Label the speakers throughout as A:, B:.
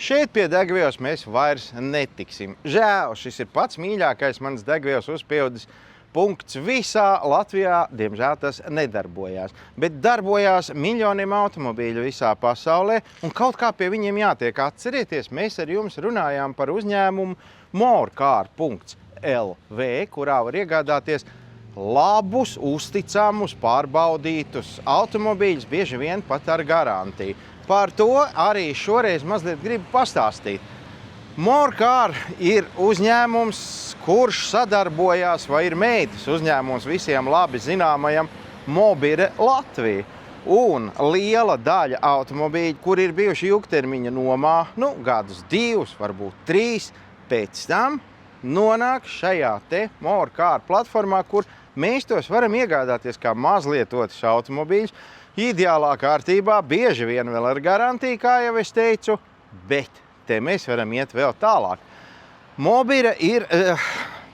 A: Šeit pie degvielas mēs vairs netiksim. Žēl, šis ir pats mīļākais mans degvielas uzpildes punkts visā Latvijā. Diemžēl tas nedarbojās, bet darbojās miljoniem automobīļu visā pasaulē, un kaut kā pie viņiem jātiek. Atcerieties, mēs ar jums runājām par uzņēmumu morecar.lv, kurā var iegādāties labus, uzticamus, pārbaudītus automobīļus, bieži vien pat ar garantiju. Par to arī šoreiz mazliet gribu pastāstīt. Morecar ir uzņēmums, kurš sadarbojās, vai ir meitas uzņēmums visiem labi zināmajam Mobire Latvija. Un liela daļa automobīļu, kur ir bijuši ilgtermiņa nomā, gadus 2, varbūt 3, pēc tam nonāk šajā te Morecar platformā, kur mēs tos varam iegādāties kā mazlietotus automobīļus. Ideālā kārtībā, bieži vien vēl ar garantiju, kā jau es teicu, bet te mēs varam iet vēl tālāk. Mobire ir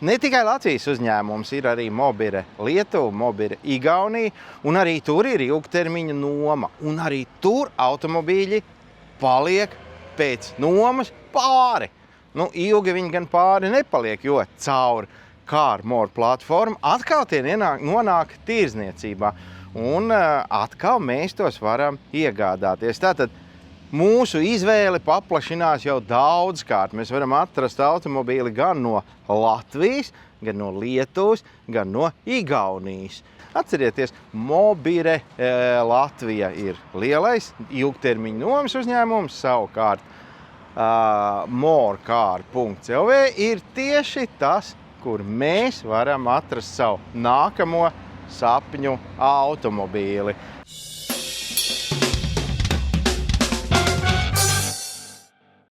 A: ne tikai Latvijas uzņēmums, ir arī Mobire Lietuva, Mobire Igaunija, un arī tur ir ilgtermiņa noma. Un arī tur automobīļi paliek pēc nomas pāri. Ilgi viņi gan pāri nepaliek, jo caur CarMore platformu atkal tie nonāk tīrzniecībā. Un atkal mēs tos varam iegādāties. Tātad mūsu izvēle paplašinās jau daudzkārt. Mēs varam atrast automobīli gan no Latvijas, gan no Lietuvas, gan no Igaunijas. Atcerieties, Mobire Latvija ir lielais ilgtermiņa nomas uzņēmums, savukārt morecar.lv ir tieši tas, kur mēs varam atrast savu nākamo sapņu automobīli.